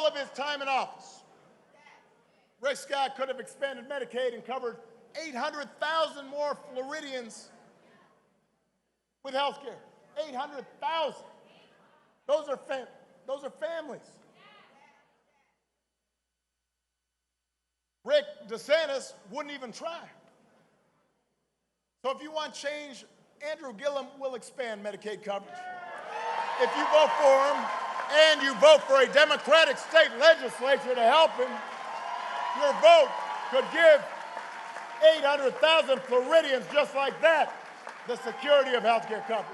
all of his time in office, Rick Scott could have expanded Medicaid and covered 800,000 more Floridians with health care. 800,000. Those are families. Rick DeSantis wouldn't even try. So if you want change, Andrew Gillum will expand Medicaid coverage. If you vote for him and you vote for a Democratic state legislature to help him, your vote could give 800,000 Floridians just like that the security of health care coverage.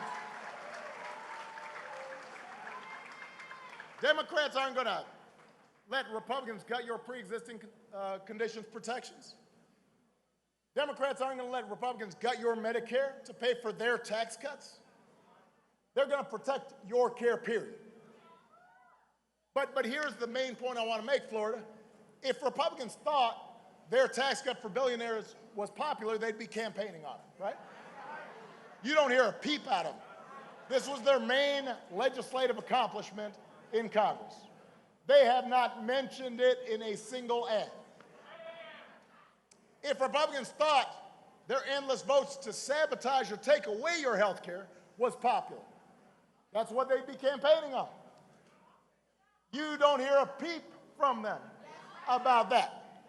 Democrats aren't going to let Republicans cut your pre-existing conditions protections. Democrats aren't going to let Republicans gut your Medicare to pay for their tax cuts. They're going to protect your care, period. But here's the main point I want to make, Florida. If Republicans thought their tax cut for billionaires was popular, they'd be campaigning on it, right? You don't hear a peep out of them. This was their main legislative accomplishment in Congress. They have not mentioned it in a single ad. If Republicans thought their endless votes to sabotage or take away your health care was popular, that's what they'd be campaigning on. You don't hear a peep from them about that.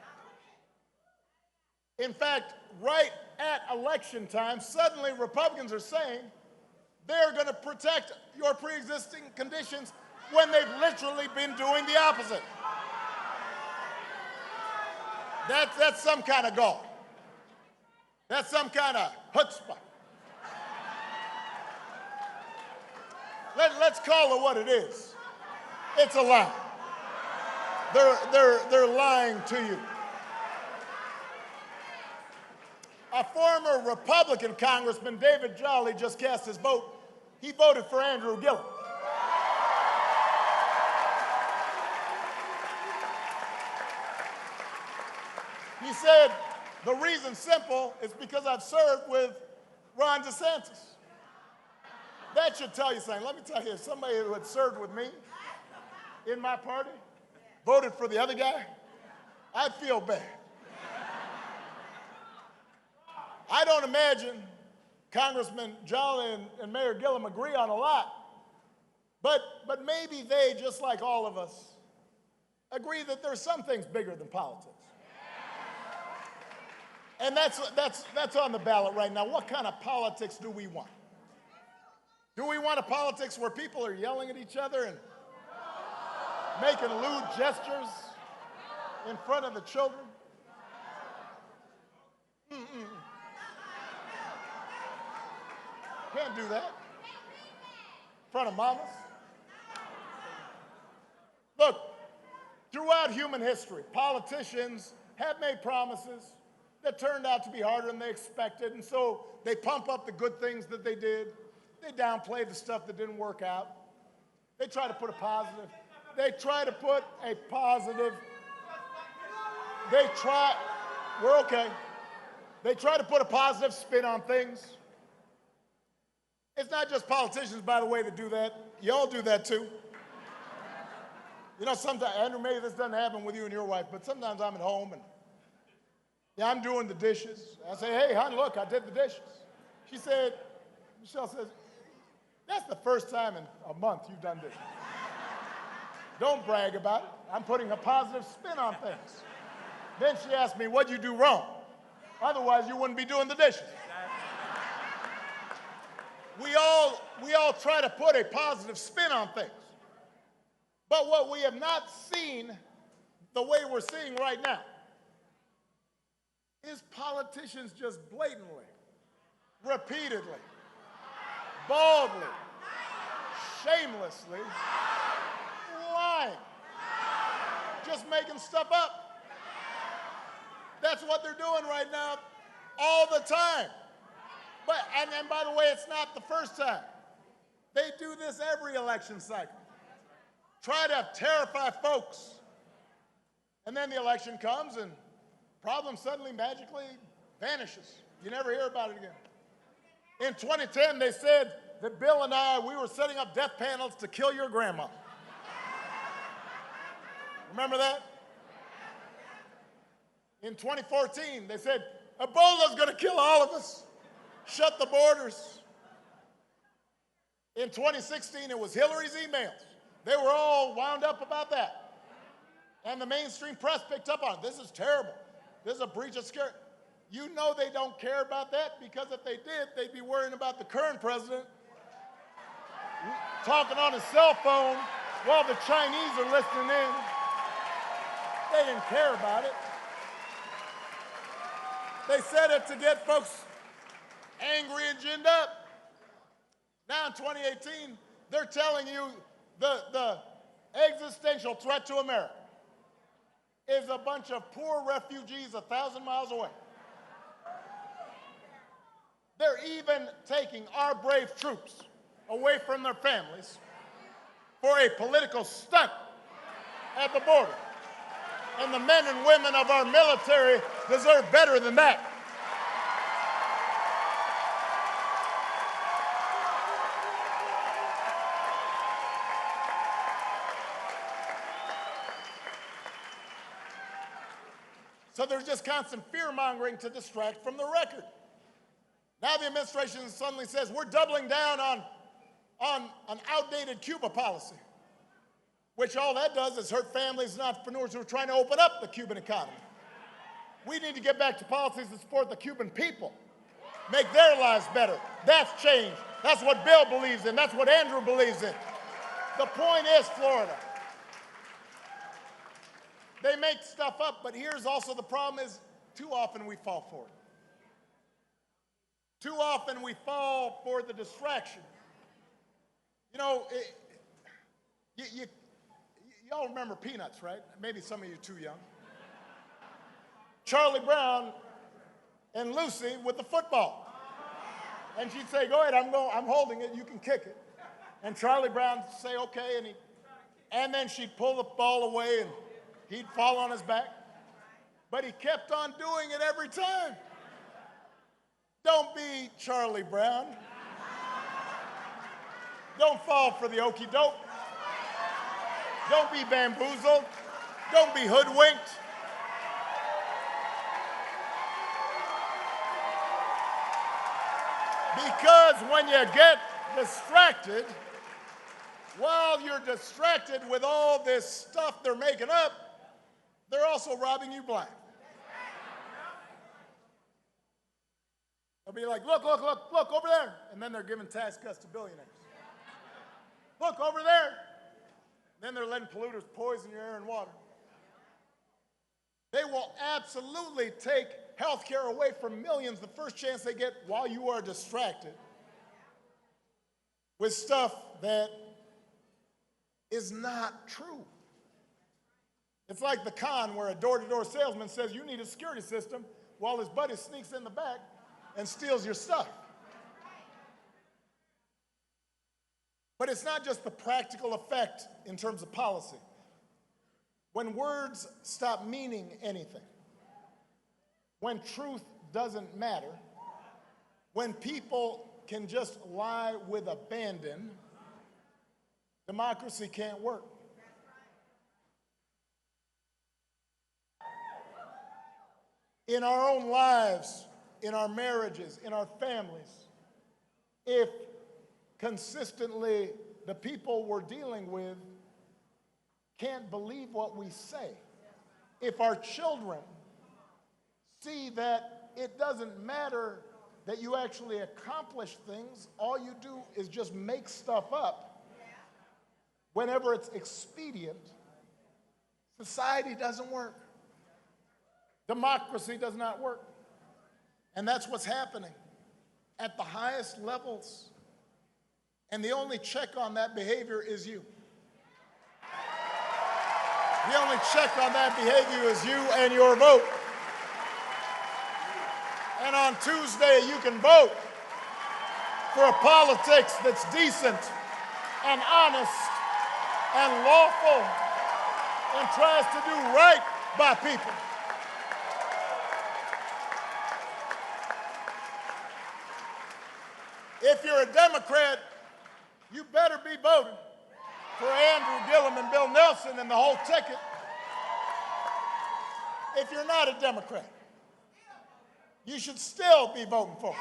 In fact, right at election time, suddenly Republicans are saying they're going to protect your pre-existing conditions when they've literally been doing the opposite. That's some kind of gall. That's some kind of chutzpah. Let's call it what it is. It's a lie. They're lying to you. A former Republican Congressman, David Jolly, just cast his vote. He voted for Andrew Gillum. He said, the reason's simple, it's because I've served with Ron DeSantis. That should tell you something. Let me tell you, somebody who had served with me in my party, voted for the other guy, I'd feel bad. I don't imagine Congressman Jolly and Mayor Gillum agree on a lot, but maybe they, just like all of us, agree that there's some things bigger than politics. And that's on the ballot right now. What kind of politics do we want? Do we want a politics where people are yelling at each other and making lewd gestures in front of the children? Can't do that in front of mamas. Look, throughout human history, politicians have made promises that turned out to be harder than they expected, and so they pump up the good things that they did. They downplay the stuff that didn't work out. They try to put a positive. We're okay. They try to put a positive spin on things. It's not just politicians, by the way, that do that. Y'all do that too. You know, sometimes, Andrew, maybe this doesn't happen with you and your wife, but sometimes I'm at home and I'm doing the dishes. I say, hey, hon, look, I did the dishes. Michelle says, that's the first time in a month you've done dishes. Don't brag about it. I'm putting a positive spin on things. Then she asked me, what'd you do wrong? Otherwise, you wouldn't be doing the dishes. We all try to put a positive spin on things. But what we have not seen the way we're seeing right now is politicians just blatantly, repeatedly, boldly, shamelessly lying, just making stuff up. That's what they're doing right now all the time. And by the way, it's not the first time. They do this every election cycle. Try to terrify folks. And then the election comes and problem suddenly magically vanishes. You never hear about it again. In 2010, they said that Bill and we were setting up death panels to kill your grandma. Remember that? In 2014, they said, Ebola's going to kill all of us. Shut the borders. In 2016, it was Hillary's emails. They were all wound up about that. And the mainstream press picked up on it. This is terrible. This is a breach of security. You know they don't care about that, because if they did, they'd be worrying about the current president talking on his cell phone while the Chinese are listening in. They didn't care about it. They said it to get folks angry and ginned up. Now in 2018, they're telling you the existential threat to America is a bunch of poor refugees 1,000 miles away. They're even taking our brave troops away from their families for a political stunt at the border. And the men and women of our military deserve better than that. So there's just constant fear-mongering to distract from the record. Now the administration suddenly says, we're doubling down on an outdated Cuba policy, which all that does is hurt families and entrepreneurs who are trying to open up the Cuban economy. We need to get back to policies that support the Cuban people, make their lives better. That's change. That's what Bill believes in. That's what Andrew believes in. The point is, Florida, they make stuff up, but here's also the problem is too often we fall for it. Too often we fall for the distraction. You know, y'all remember Peanuts, right? Maybe some of you too young. Charlie Brown and Lucy with the football. And she'd say, go ahead, I'm holding it, you can kick it. And Charlie Brown would say, okay, and then she'd pull the ball away and he'd fall on his back. But he kept on doing it every time. Don't be Charlie Brown. Don't fall for the okie doke. Don't be bamboozled. Don't be hoodwinked. Because when you get distracted, while you're distracted with all this stuff they're making up, they're also robbing you blind. They'll be like, look over there. And then they're giving tax cuts to billionaires. Look over there. Then they're letting polluters poison your air and water. They will absolutely take health care away from millions the first chance they get while you are distracted with stuff that is not true. It's like the con where a door-to-door salesman says you need a security system while his buddy sneaks in the back and steals your stuff. But it's not just the practical effect in terms of policy. When words stop meaning anything, when truth doesn't matter, when people can just lie with abandon, democracy can't work. In our own lives, in our marriages, in our families, if consistently the people we're dealing with can't believe what we say, if our children see that it doesn't matter that you actually accomplish things, all you do is just make stuff up whenever it's expedient, society doesn't work. Democracy does not work. And that's what's happening at the highest levels. And the only check on that behavior is you. The only check on that behavior is you and your vote. And on Tuesday, you can vote for a politics that's decent and honest and lawful and tries to do right by people. If you're a Democrat, you better be voting for Andrew Gillum and Bill Nelson and the whole ticket, if you're not a Democrat, you should still be voting for it.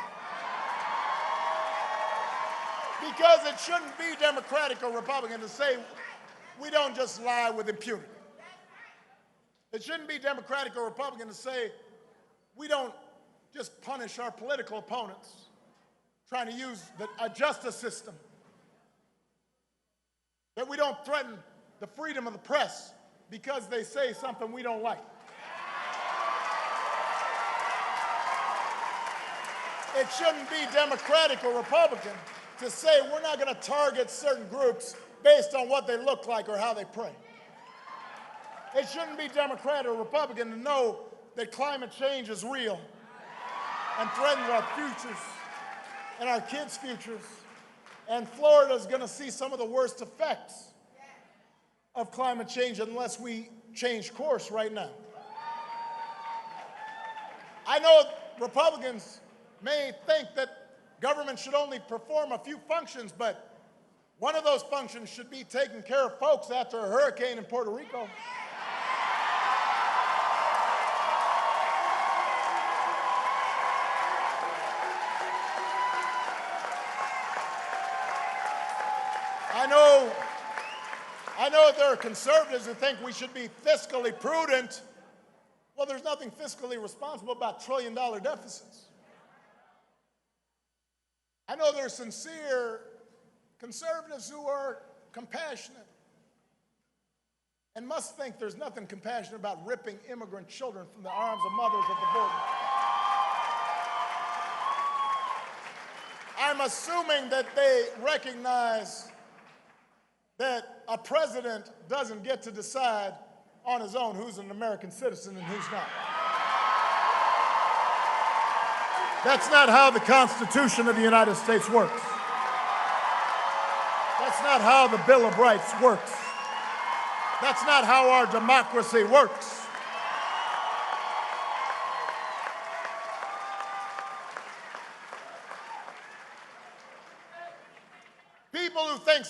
Because it shouldn't be Democratic or Republican to say we don't just lie with impunity. It shouldn't be Democratic or Republican to say we don't just punish our political opponents trying to use a justice system, that we don't threaten the freedom of the press because they say something we don't like. It shouldn't be Democratic or Republican to say we're not going to target certain groups based on what they look like or how they pray. It shouldn't be Democrat or Republican to know that climate change is real and threatens our futures and our kids' futures. And Florida is going to see some of the worst effects of climate change unless we change course right now. I know Republicans may think that government should only perform a few functions, but one of those functions should be taking care of folks after a hurricane in Puerto Rico. I know there are conservatives who think we should be fiscally prudent. Well, there's nothing fiscally responsible about trillion-dollar deficits. I know there are sincere conservatives who are compassionate and must think there's nothing compassionate about ripping immigrant children from the arms of mothers at the border. I'm assuming that they recognize that a president doesn't get to decide on his own who's an American citizen and who's not. That's not how the Constitution of the United States works. That's not how the Bill of Rights works. That's not how our democracy works. People who think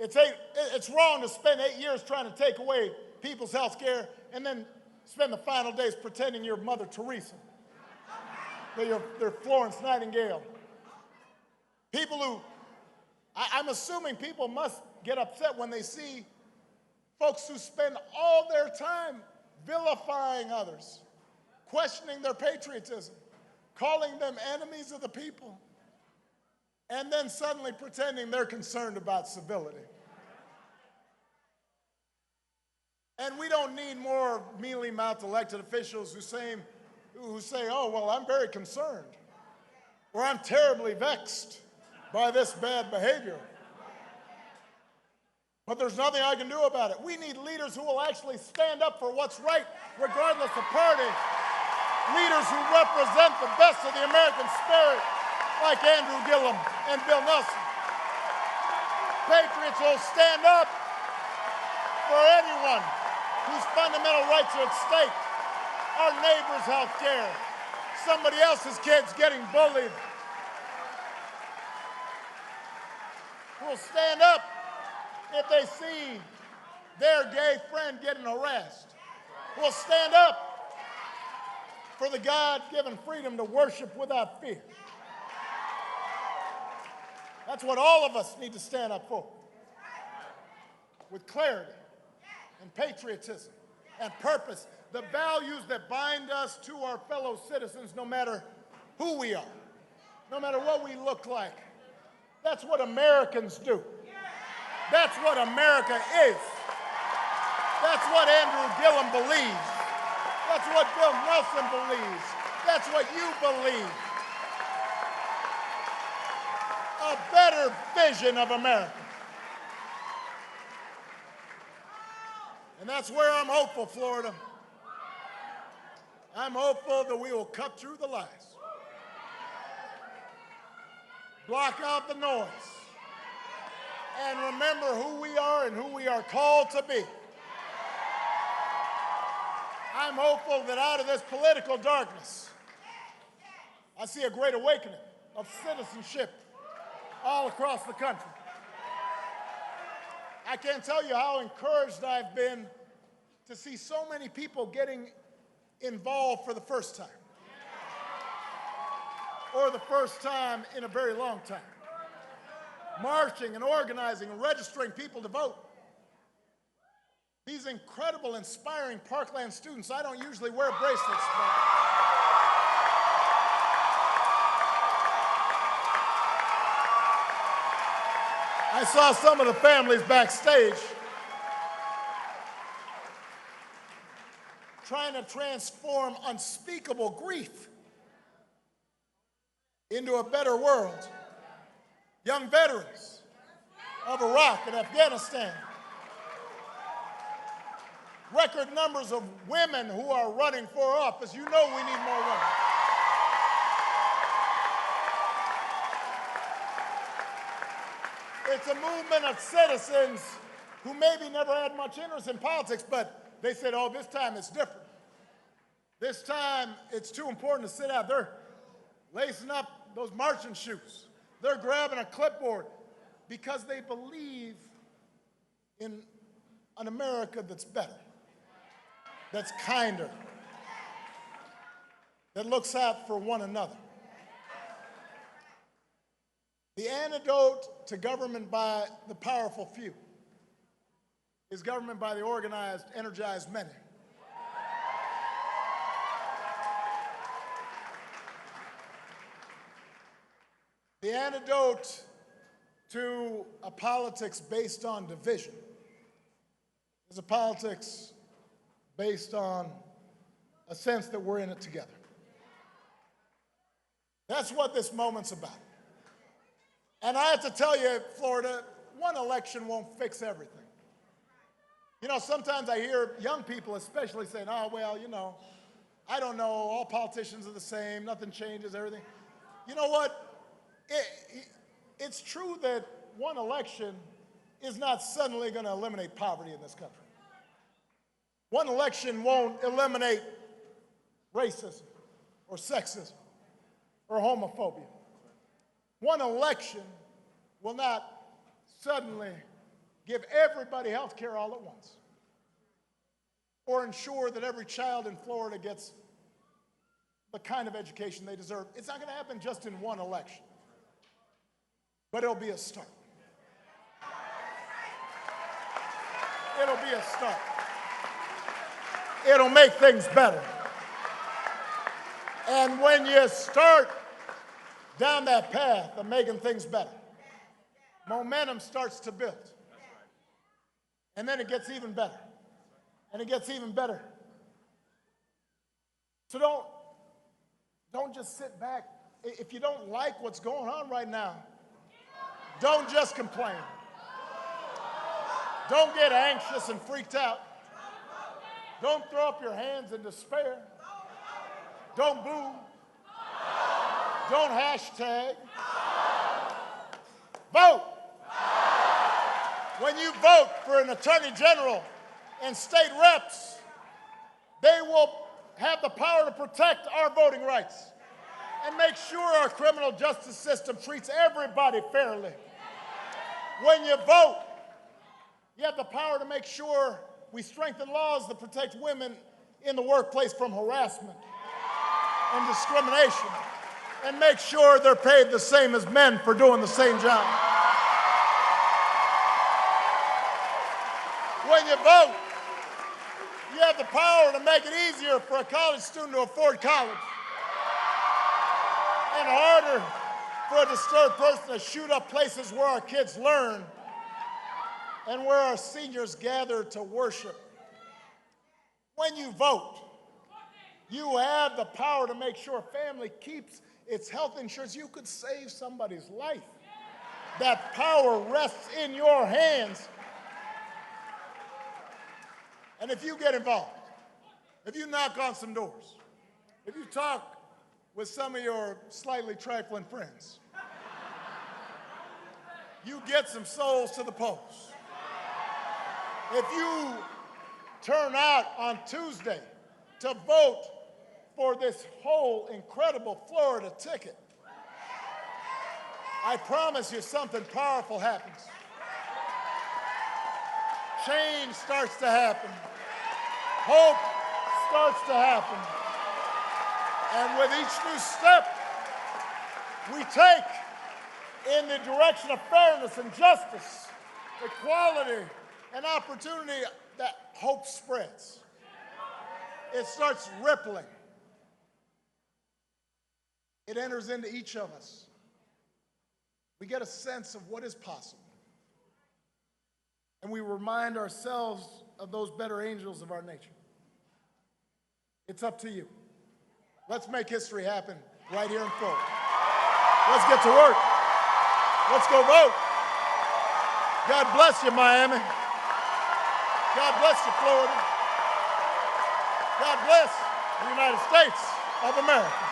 it's wrong to spend 8 years trying to take away people's health care and then spend the final days pretending you're Mother Teresa, that they're Florence Nightingale. People who, I'm assuming people must get upset when they see folks who spend all their time vilifying others, questioning their patriotism, calling them enemies of the people, and then suddenly pretending they're concerned about civility. And we don't need more mealy-mouthed elected officials who say, oh, well, I'm very concerned, or I'm terribly vexed by this bad behavior, but there's nothing I can do about it. We need leaders who will actually stand up for what's right, regardless of party. Leaders who represent the best of the American spirit, like Andrew Gillum and Bill Nelson. Patriots will stand up for anyone whose fundamental rights are at stake. Our neighbor's health care, somebody else's kids getting bullied. Will stand up if they see their gay friend getting harassed. Will stand up for the God-given freedom to worship without fear. That's what all of us need to stand up for, with clarity and patriotism and purpose, the values that bind us to our fellow citizens no matter who we are, no matter what we look like. That's what Americans do. That's what America is. That's what Andrew Gillum believes. That's what Bill Nelson believes. That's what you believe. A better vision of America. And that's where I'm hopeful, Florida. I'm hopeful that we will cut through the lies, block out the noise, and remember who we are and who we are called to be. I'm hopeful that out of this political darkness, I see a great awakening of citizenship all across the country. I can't tell you how encouraged I've been to see so many people getting involved for the first time, or the first time in a very long time, marching and organizing and registering people to vote. These incredible, inspiring Parkland students, I don't usually wear bracelets, but I saw some of the families backstage trying to transform unspeakable grief into a better world. Young veterans of Iraq and Afghanistan. Record numbers of women who are running for office. You know we need more women. It's a movement of citizens who maybe never had much interest in politics, but they said, oh, this time it's different. This time it's too important to sit out. They're lacing up those marching shoes. They're grabbing a clipboard because they believe in an America that's better, that's kinder, that looks out for one another. The antidote to government by the powerful few is government by the organized, energized many. The antidote to a politics based on division is a politics based on a sense that we're in it together. That's what this moment's about. And I have to tell you, Florida, one election won't fix everything. You know, sometimes I hear young people especially saying, oh, well, you know, I don't know, all politicians are the same, nothing changes, everything. You know what? It's true that one election is not suddenly going to eliminate poverty in this country. One election won't eliminate racism or sexism or homophobia. One election will not suddenly give everybody health care all at once or ensure that every child in Florida gets the kind of education they deserve. It's not going to happen just in one election, but it'll be a start. It'll be a start. It'll make things better. And when you start down that path of making things better, momentum starts to build. And then it gets even better. And it gets even better. So don't just sit back. If you don't like what's going on right now, don't just complain. Don't get anxious and freaked out. Don't throw up your hands in despair. Don't boo. Don't hashtag. Vote. When you vote for an attorney general and state reps, they will have the power to protect our voting rights and make sure our criminal justice system treats everybody fairly. When you vote, you have the power to make sure we strengthen laws that protect women in the workplace from harassment and discrimination, and make sure they're paid the same as men for doing the same job. When you vote, you have the power to make it easier for a college student to afford college and harder for a disturbed person to shoot up places where our kids learn and where our seniors gather to worship. When you vote, you have the power to make sure a family keeps its health insurance. You could save somebody's life. That power rests in your hands. And if you get involved, if you knock on some doors, if you talk with some of your slightly trifling friends, you get some souls to the polls. If you turn out on Tuesday to vote for this whole incredible Florida ticket, I promise you something powerful happens. Change starts to happen. Hope starts to happen. And with each new step we take in the direction of fairness and justice, equality, and opportunity, that hope spreads. It starts rippling. It enters into each of us. We get a sense of what is possible. And we remind ourselves of those better angels of our nature. It's up to you. Let's make history happen right here in Florida. Let's get to work. Let's go vote. God bless you, Miami. God bless you, Florida. God bless the United States of America.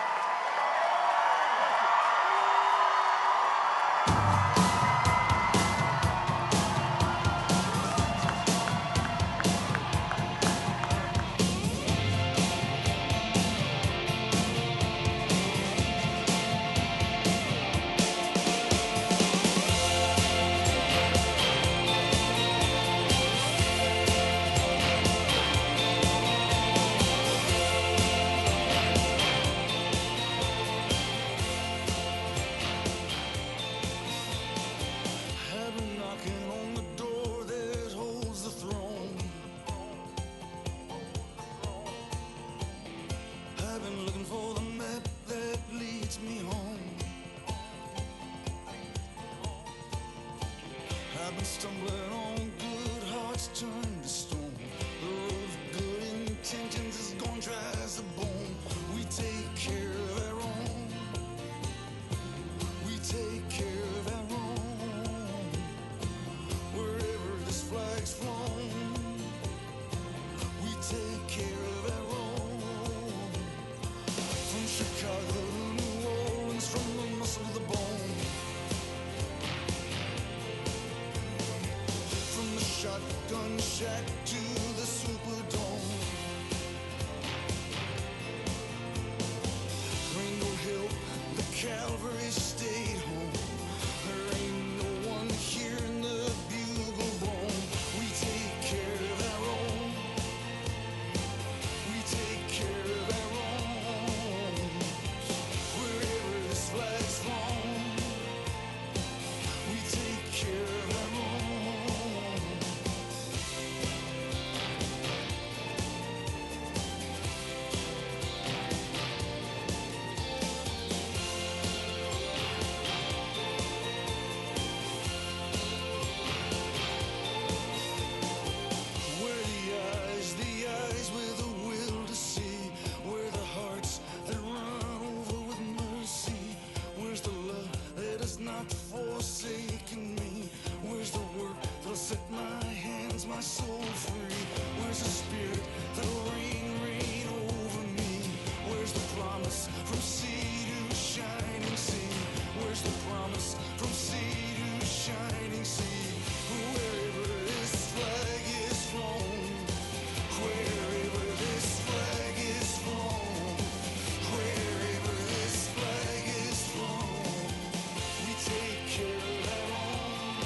Stumbling on good hearts turned to stone. The road of good intentions is gone dry as a bone. We take care of our own. We take care of our own. Wherever this flag's flown, we take care of our own. From Chicago to New Orleans, from the muscle to the bone. Shotgun shack to the Superdome. Ringo Hill, the Calvary stayed home. There ain't no one here in the bugle bone. We take care of our own. We take care of our own. Wherever this flag's flown, we take care of our own. Forsaken me. Where's the work that'll set my hands, my soul free? Where's the spirit that'll reign over me? Where's the promise from sea to shining sea? Where's the promise from sea to shining sea? Wherever this flag is flown, wherever this flag is flown, wherever this flag is flown, we take care of our own.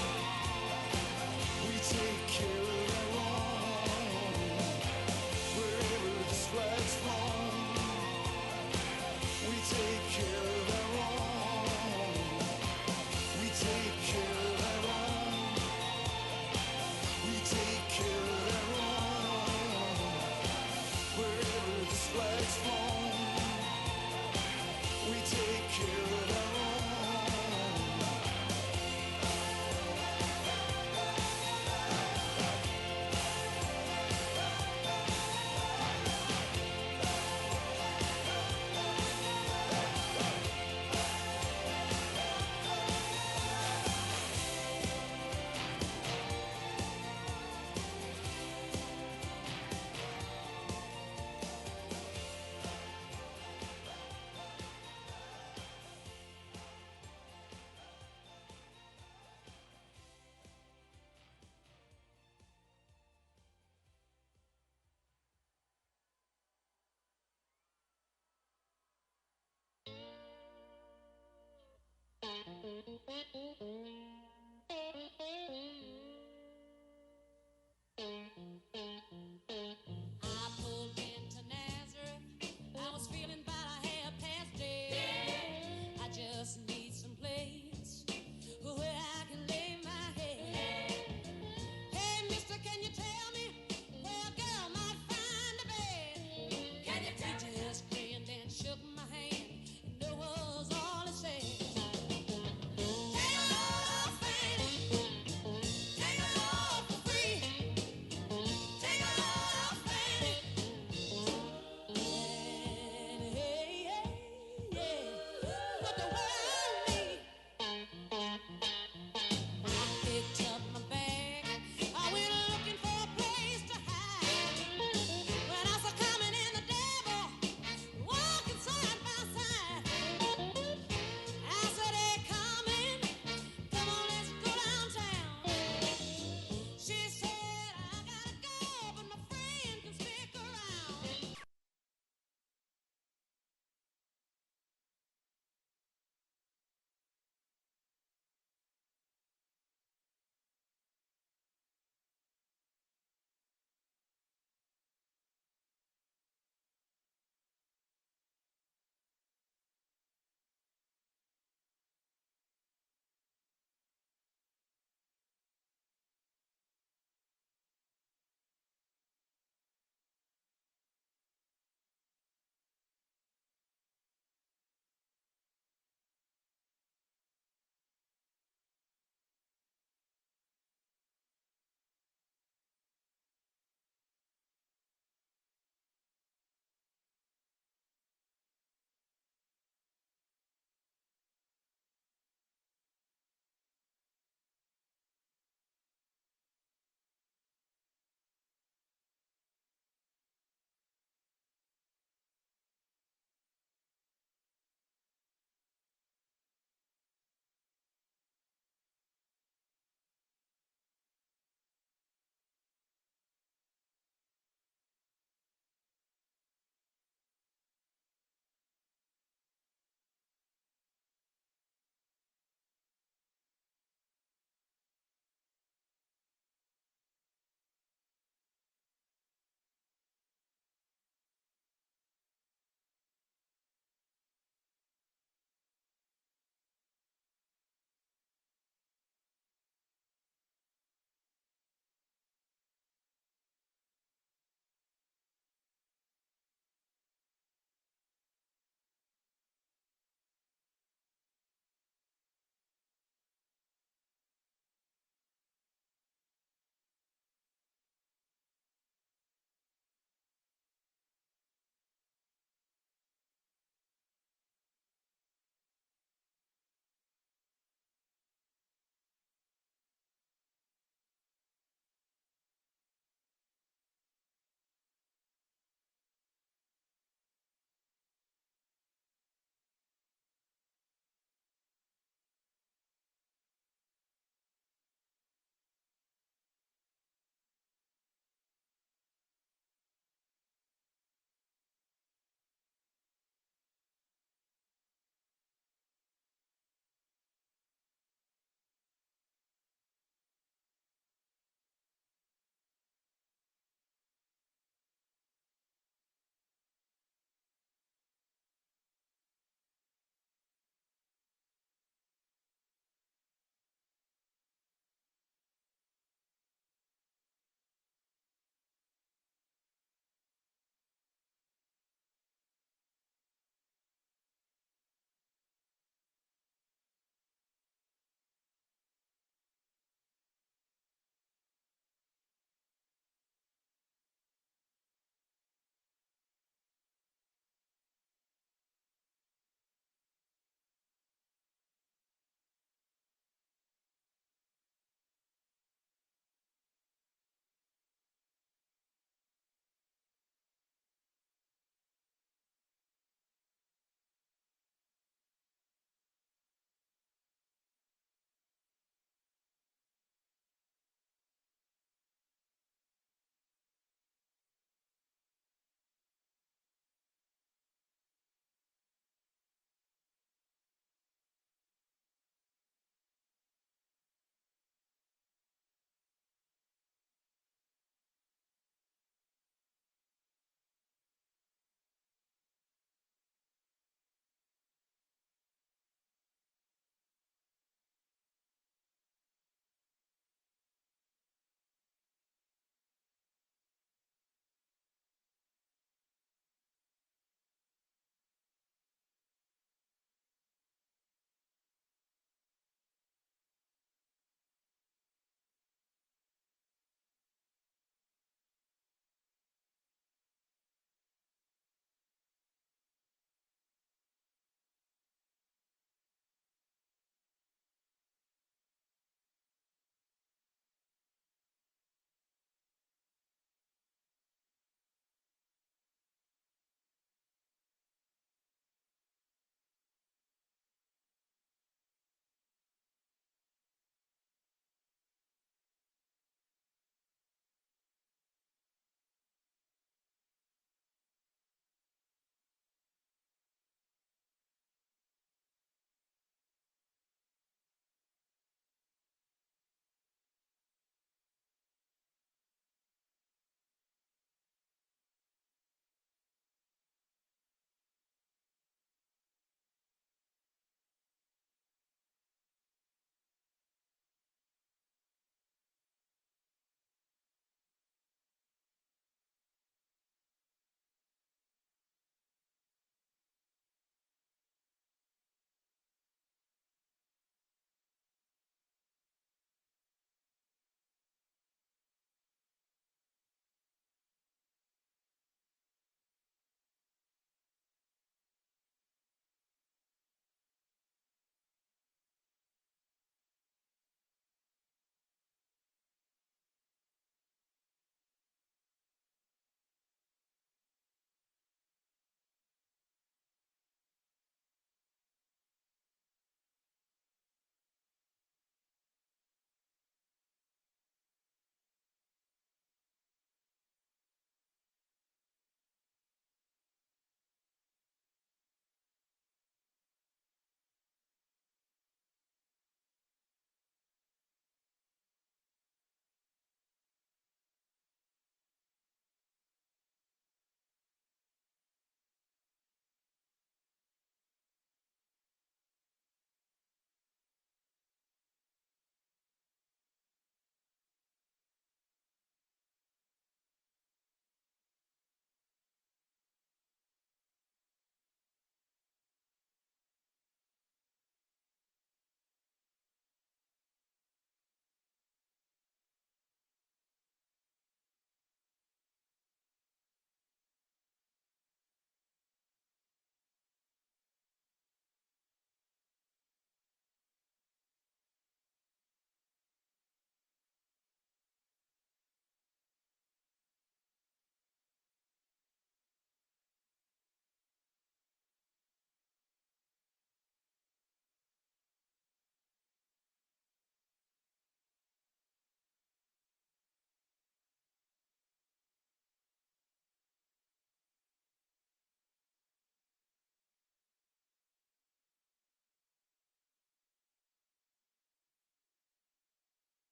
We take care of our own. Wherever this flag's flown, we take care of our own. We take care of our own. We take care of our own. Wherever this flag's flown, we take care of our own.